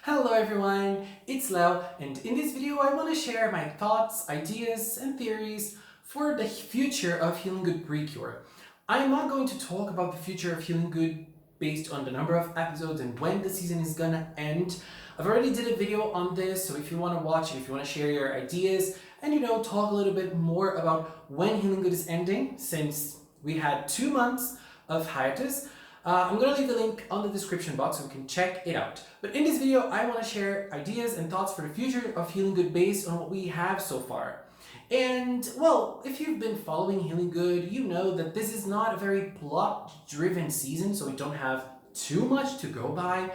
Hello everyone, it's Leo, and in this video I want to share my thoughts, ideas and theories for the future of Healing Good Precure. I am not going to talk about the future of Healing Good based on the number of episodes and when the season is gonna end. I've already did a video on this, so if you want to watch it, if you want to share your ideas and talk a little bit more about when Healing Good is ending, since we had 2 months of hiatus, I'm going to leave the link on the description box so you can check it out. But in this video, I want to share ideas and thoughts for the future of Healing Good based on what we have so far. And, well, if you've been following Healing Good, you know that this is not a very plot-driven season, so we don't have too much to go by.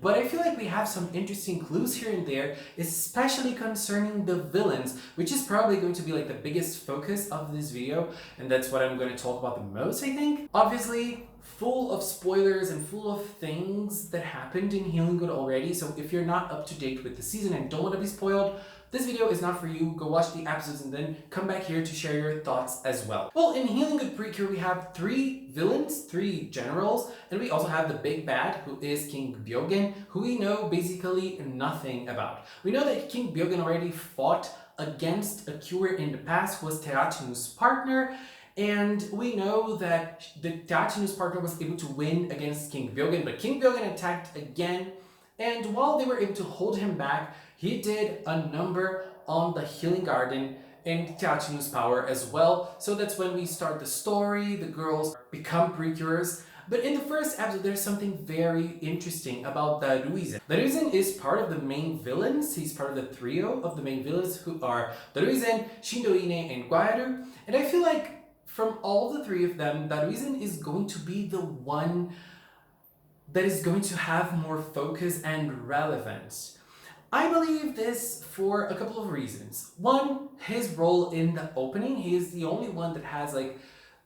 But I feel like we have some interesting clues here and there, especially concerning the villains, which is probably going to be like the biggest focus of this video, and that's what I'm going to talk about the most, I think. Obviously, full of spoilers and full of things that happened in Healing Good already, so if you're not up to date with the season and don't want to be spoiled, this video is not for you. Go watch the episodes and then come back here to share your thoughts as well. Well, in Healing Good Precure, we have 3 villains, 3 generals, and we also have the big bad, who is King Byogen, who we know basically nothing about. We know that King Byogen already fought against a cure in the past, who was Teachinu's partner, and we know that the Teachinu's partner was able to win against King Byogen, but King Byogen attacked again, and while they were able to hold him back, he did a number on the Healing Garden and Teachinu's power as well. So that's when we start the story, the girls become precurers. But in the first episode, there's something very interesting about Daruizen. Daruizen is part of the main villains. He's part of the trio of the main villains, who are Daruizen, Shindoine, and Guayaru. And I feel like from all the 3 of them, Daruizen is going to be the one that is going to have more focus and relevance. I believe this for a couple of reasons. One, his role in the opening. He is the only one that has like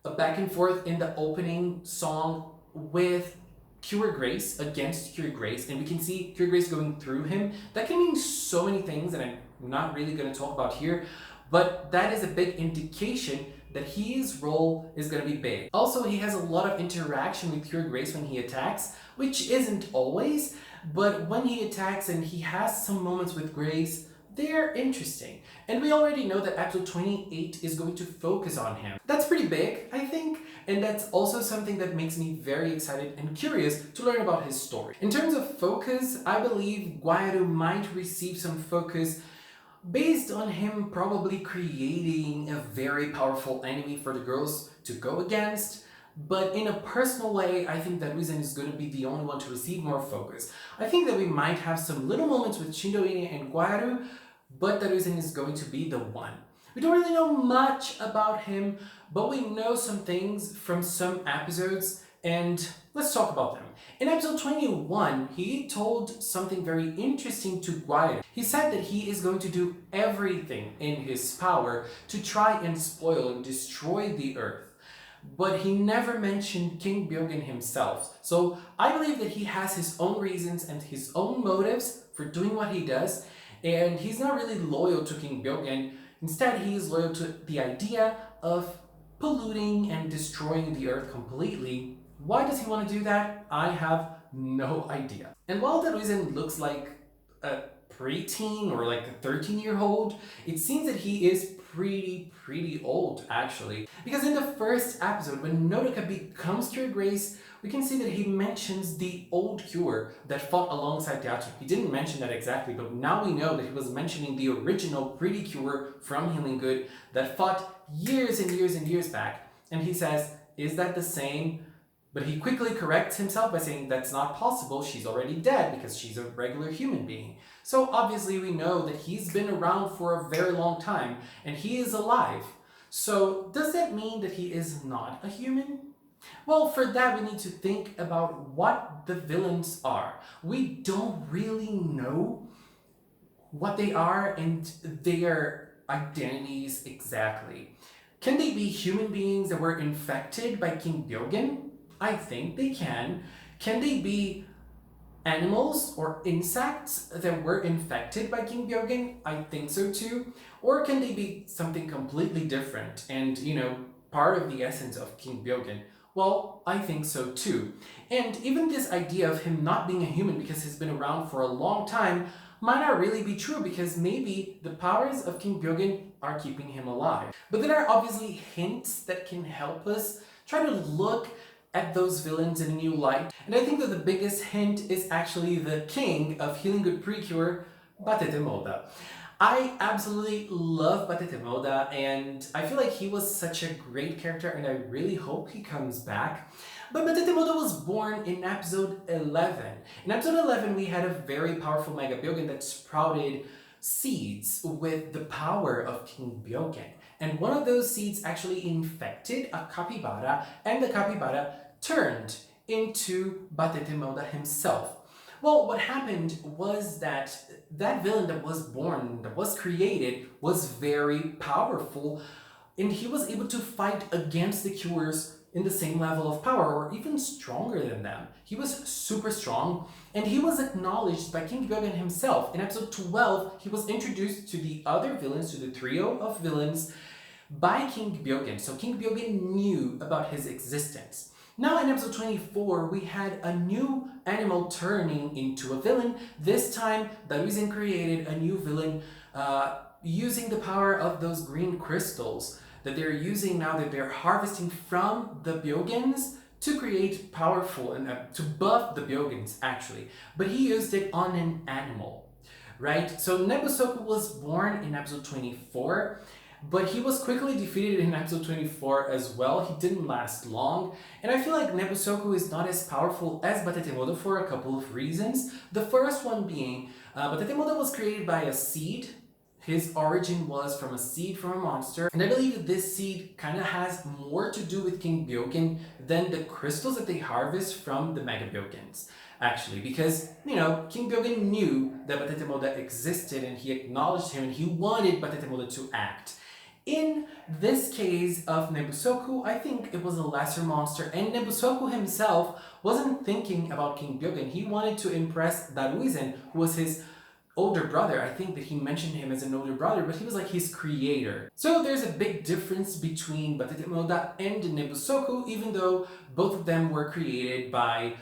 a back and forth in the opening song with Cure Grace, against Cure Grace, and we can see Cure Grace going through him. That can mean so many things that I'm not really going to talk about here, but that is a big indication that his role is going to be big. Also, he has a lot of interaction with Cure Grace when he attacks, which isn't always, but when he attacks and he has some moments with Grace, they're interesting. And we already know that episode 28 is going to focus on him. That's pretty big, I think, and that's also something that makes me very excited and curious to learn about his story. In terms of focus, I believe Guayaru might receive some focus based on him probably creating a very powerful enemy for the girls to go against. But in a personal way, I think that Daruizen is going to be the only one to receive more focus. I think that we might have some little moments with Shindoine and Guayaru, but Daruizen is going to be the one. We don't really know much about him, but we know some things from some episodes, and let's talk about them. In episode 21, he told something very interesting to Guayaru. He said that he is going to do everything in his power to try and spoil and destroy the earth. But he never mentioned King Byogen himself. So I believe that he has his own reasons and his own motives for doing what he does, and he's not really loyal to King Byogen. Instead, he is loyal to the idea of polluting and destroying the earth completely. Why does he want to do that? I have no idea. And while Daruizen looks like a preteen or like a 13-year-old, it seems that he is pretty old, actually. Because in the first episode, when Nodoka becomes Cure Grace, we can see that he mentions the old Cure that fought alongside Teacher. He didn't mention that exactly, but now we know that he was mentioning the original pretty Cure from Healing Good that fought years and years and years back. And he says, is that the same? But he quickly corrects himself by saying that's not possible, she's already dead because she's a regular human being. So obviously we know that he's been around for a very long time and he is alive. So does that mean that he is not a human? Well, for that we need to think about what the villains are. We don't really know what they are and their identities exactly. Can they be human beings that were infected by King Byogen? I think they can. Can they be animals or insects that were infected by King Byogen? I think so too. Or can they be something completely different and, part of the essence of King Byogen? Well, I think so too. And even this idea of him not being a human because he's been around for a long time might not really be true because maybe the powers of King Byogen are keeping him alive. But there are obviously hints that can help us try to look at those villains in a new light. And I think that the biggest hint is actually the king of Healing Good Precure, Batatemoda. I absolutely love Batatemoda and I feel like he was such a great character and I really hope he comes back. But Batatemoda was born in episode 11. In episode 11 we had a very powerful Mega Byogen that sprouted seeds with the power of King Byogen. And one of those seeds actually infected a capybara and the capybara turned into Batatemoda himself. Well, what happened was that villain that was born, that was created, was very powerful and he was able to fight against the Cures in the same level of power or even stronger than them. He was super strong and he was acknowledged by King Byogen himself. In episode 12, he was introduced to the other villains, to the trio of villains by King Byogen. So King Byogen knew about his existence. Now in episode 24, we had a new animal turning into a villain. This time, Daruzen created a new villain using the power of those green crystals that they're using now, that they're harvesting from the Byogens to create powerful and to buff the Byogens actually. But he used it on an animal, right? So Nebusoku was born in episode 24. But he was quickly defeated in episode 24 as well. He didn't last long. And I feel like Nebusoku is not as powerful as Batatemoda for a couple of reasons. The first one being, Batatemoda was created by a seed. His origin was from a seed from a monster. And I believe that this seed kind of has more to do with King Byogen than the crystals that they harvest from the Mega Byogens. Actually, because, you know, King Byogen knew that Batatemoda existed and he acknowledged him and he wanted Batatemoda to act. In this case of Nebusoku, I think it was a lesser monster, and Nebusoku himself wasn't thinking about King Byogen. He wanted to impress Daruizen, who was his older brother. I think that he mentioned him as an older brother, but he was like his creator. So there's a big difference between Batatemoda and Nebusoku, even though both of them were created by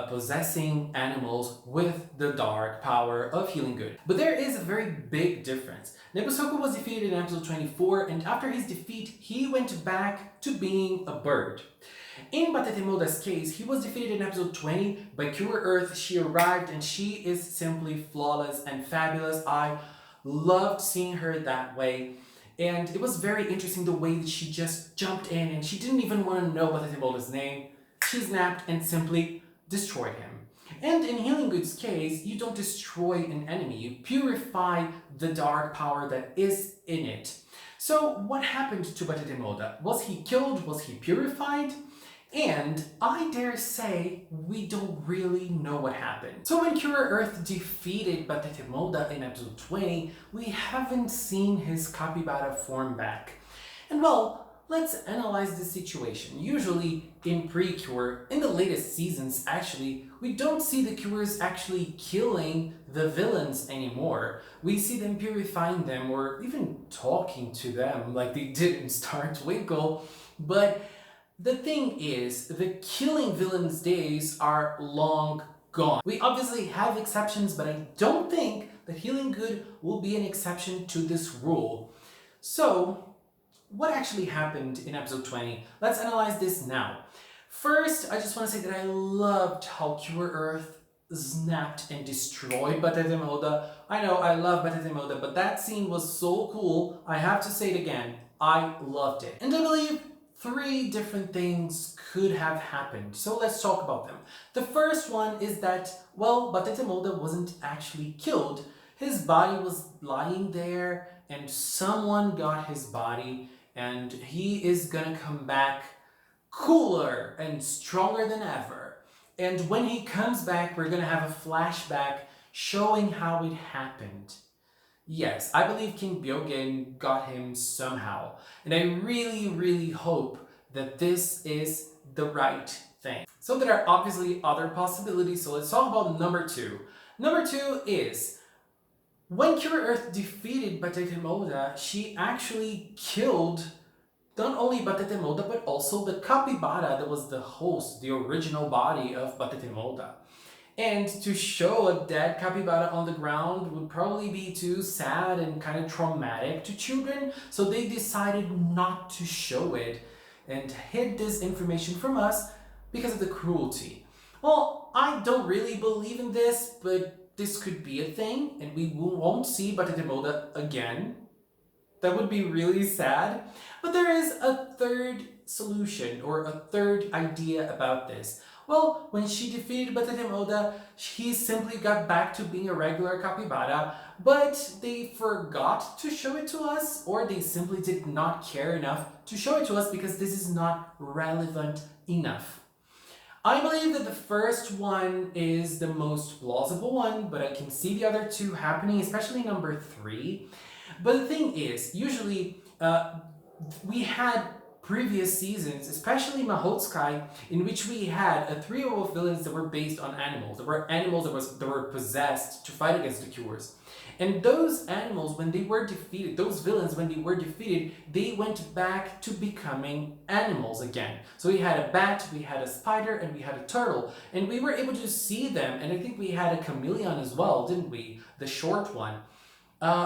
possessing animals with the dark power of healing good. But there is a very big difference. Nebusoku was defeated in episode 24, and after his defeat, he went back to being a bird. In Batatemoda's case, he was defeated in episode 20 by Cure Earth. She arrived and she is simply flawless and fabulous. I loved seeing her that way. And it was very interesting the way that she just jumped in and she didn't even want to know Batatemoda's name. She snapped and simply destroyed him. And in Healing Good's case, you don't destroy an enemy. You purify the dark power that is in it. So what happened to Batatemoda? Was he killed? Was he purified? And I dare say we don't really know what happened. So when Cure Earth defeated Batatemoda in episode 20, we haven't seen his capybara form back. And well, let's analyze the situation. Usually in Precure, in the latest seasons actually, we don't see the Cures actually killing the villains anymore. We see them purifying them or even talking to them like they did in Star Twinkle. But the thing is, the killing villains days are long gone. We obviously have exceptions, but I don't think that Healing Good will be an exception to this rule. So, what actually happened in episode 20? Let's analyze this now. First, I just want to say that I loved how Cure Earth snapped and destroyed Batatemoda. I know, I love Batatemoda, but that scene was so cool. I have to say it again. I loved it. And I believe 3 different things could have happened. So let's talk about them. The first one is that, well, Batatemoda wasn't actually killed. His body was lying there and someone got his body and he is gonna come back cooler and stronger than ever. And when he comes back, we're gonna have a flashback showing how it happened. Yes, I believe King Byogen got him somehow. And I really, really hope that this is the right thing. So there are obviously other possibilities, so let's talk about number 2. Number 2 is, when Cure Earth defeated Batatemoda, she actually killed not only Batatemoda, but also the capybara that was the host, the original body of Batatemoda. And to show a dead capybara on the ground would probably be too sad and kind of traumatic to children, so they decided not to show it and hid this information from us because of the cruelty. Well, I don't really believe in this, but this could be a thing, and we won't see Batatemoda again. That would be really sad. But there is a third solution or a third idea about this. Well, when she defeated Batatemoda, he simply got back to being a regular capybara, but they forgot to show it to us, or they simply did not care enough to show it to us because this is not relevant enough. I believe that the first one is the most plausible one, but I can see the other two happening, especially number 3. But the thing is, usually we had previous seasons, especially Mahotsukai, in which we had a trio of villains that were based on animals. There were animals that were possessed to fight against the cures. And those animals, when they were defeated, those villains, when they were defeated, they went back to becoming animals again. So we had a bat, we had a spider, and we had a turtle. And we were able to see them, and I think we had a chameleon as well, didn't we? The short one.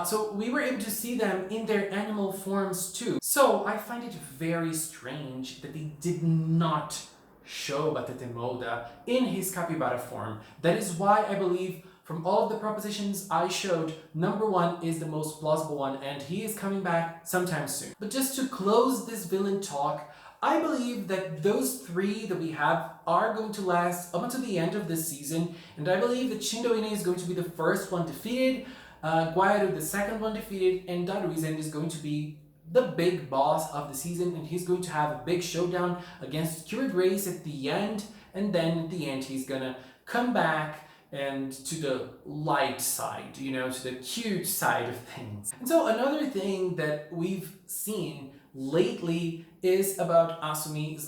So we were able to see them in their animal forms too. So I find it very strange that they did not show Batatemoda in his capybara form. That is why I believe from all of the propositions I showed, number 1 is the most plausible one, and he is coming back sometime soon. But just to close this villain talk, I believe that those 3 that we have are going to last up until the end of this season, and I believe that Shindoine is going to be the first one defeated, Guairu the second one defeated, and Daruizen is going to be the big boss of the season, and he's going to have a big showdown against Cured Grace at the end, and then at the end he's gonna come back and to the light side, you know, to the cute side of things. And so another thing that we've seen lately is about Asumi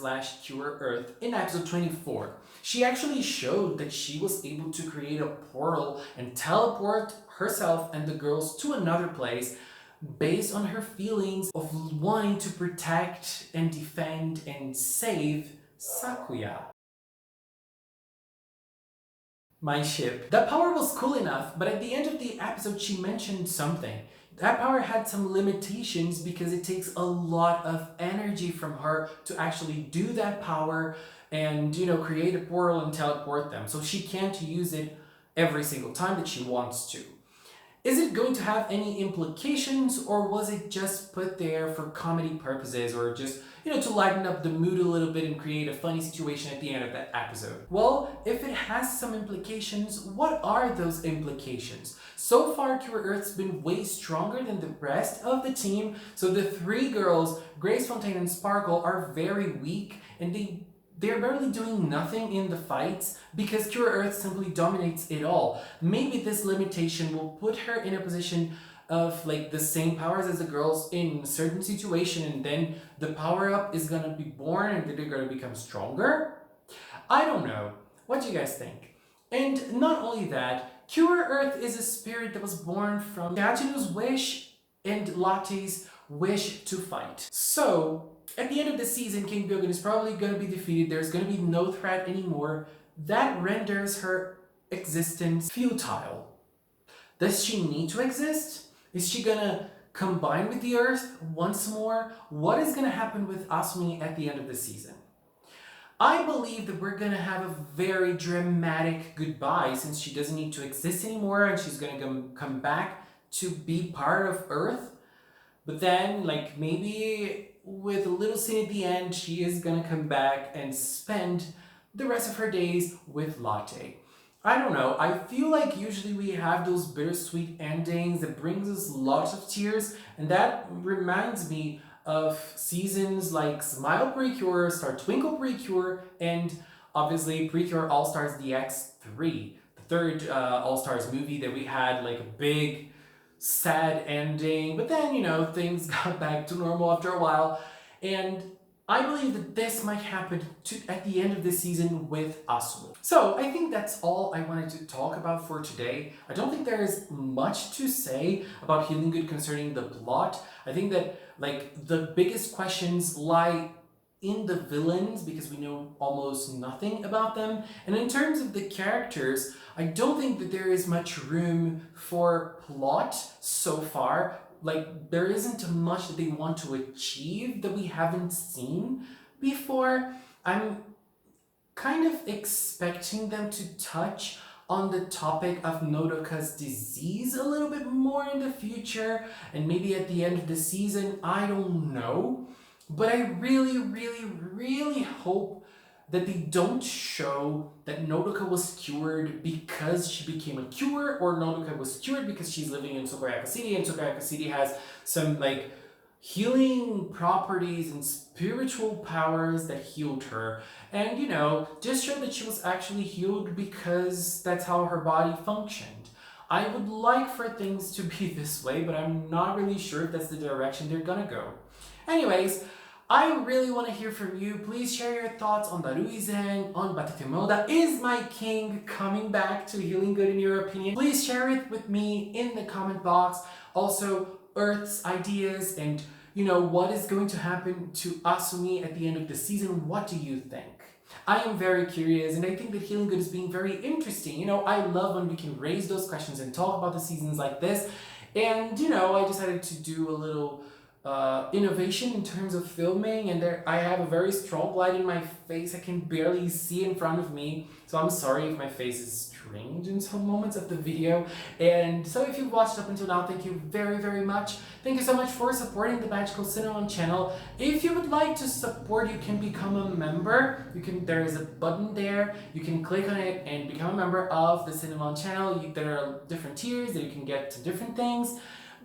/ Cure Earth in episode 24. She actually showed that she was able to create a portal and teleport herself and the girls to another place based on her feelings of wanting to protect and defend and save Sakuya, my ship. That power was cool enough, but at the end of the episode she mentioned something. That power had some limitations because it takes a lot of energy from her to actually do that power and, you know, create a portal and teleport them. So she can't use it every single time that she wants to. Is it going to have any implications, or was it just put there for comedy purposes, or just, you know, to lighten up the mood a little bit and create a funny situation at the end of that episode? Well, if it has some implications, what are those implications? So far, Cure Earth's been way stronger than the rest of the team, so the 3 girls, Grace, Fontaine, and Sparkle, are very weak, and they're barely doing nothing in the fights because Cure Earth simply dominates it all. Maybe this limitation will put her in a position of like the same powers as the girls in a certain situation, and then the power-up is gonna be born and they're gonna become stronger? I don't know. What do you guys think? And not only that, Cure Earth is a spirit that was born from Yachinu's wish and Latte's wish to fight. So, at the end of the season, King Byogen is probably going to be defeated. There's going to be no threat anymore. That renders her existence futile. Does she need to exist? Is she going to combine with the Earth once more? What is going to happen with Asumi at the end of the season? I believe that we're going to have a very dramatic goodbye since she doesn't need to exist anymore and she's going to come back to be part of Earth. But then, like, maybe with a little scene at the end, she is gonna come back and spend the rest of her days with Latte. I don't know, I feel like usually we have those bittersweet endings that brings us lots of tears, and that reminds me of seasons like Smile Precure, Star Twinkle Precure, and obviously Precure All-Stars DX3, the third All-Stars movie that we had like a big sad ending, but then, you know, things got back to normal after a while. And I believe that this might happen at the end of the season with Asumi. So I think that's all I wanted to talk about for today. I don't think there is much to say about Healing Good concerning the plot. I think that like the biggest questions lie in the villains because we know almost nothing about them. And in terms of the characters, I don't think that there is much room for plot so far. Like, there isn't much that they want to achieve that we haven't seen before. I'm kind of expecting them to touch on the topic of Nodoka's disease a little bit more in the future, and maybe at the end of the season, I don't know. But I really, really, really hope that they don't show that Nodoka was cured because she became a cure, or Nodoka was cured because she's living in Tsukuyoka City, and Tsukuyoka City has some like healing properties and spiritual powers that healed her. And you know, just show that she was actually healed because that's how her body functioned. I would like for things to be this way, but I'm not really sure if that's the direction they're gonna go. Anyways, I really want to hear from you. Please share your thoughts on Daruizen, on Batatemoda. Is my king coming back to Healing Good in your opinion? Please share it with me in the comment box. Also, Earth's ideas and, you know, what is going to happen to Asumi at the end of the season. What do you think? I am very curious, and I think that Healing Good is being very interesting. You know, I love when we can raise those questions and talk about the seasons like this. And, you know, I decided to do a little innovation in terms of filming, and there I have a very strong light in my face. I can barely see in front of me, so I'm sorry if my face is strange in some moments of the video. And so if you've watched up until now, thank you very, very much. Thank you so much for supporting the Magical Cinnamon channel. If you would like to support, you can become a member. There is a button there, you can click on it and become a member of the Cinnamon channel. There are different tiers that you can get to different things.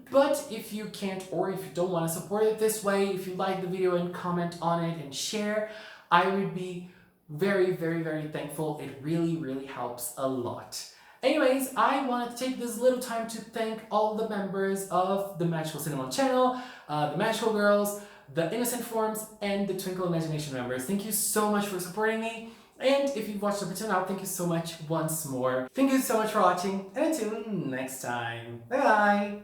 But if you can't, or if you don't want to support it this way, if you like the video and comment on it and share, I would be very, very, very thankful. It really, really helps a lot. Anyways, I wanted to take this little time to thank all the members of the Magical Cinnamon channel, the Magical Girls, the Innocent Forms, and the Twinkle Imagination members. Thank you so much for supporting me. And if you've watched up until now, thank you so much once more. Thank you so much for watching, and until next time. Bye bye!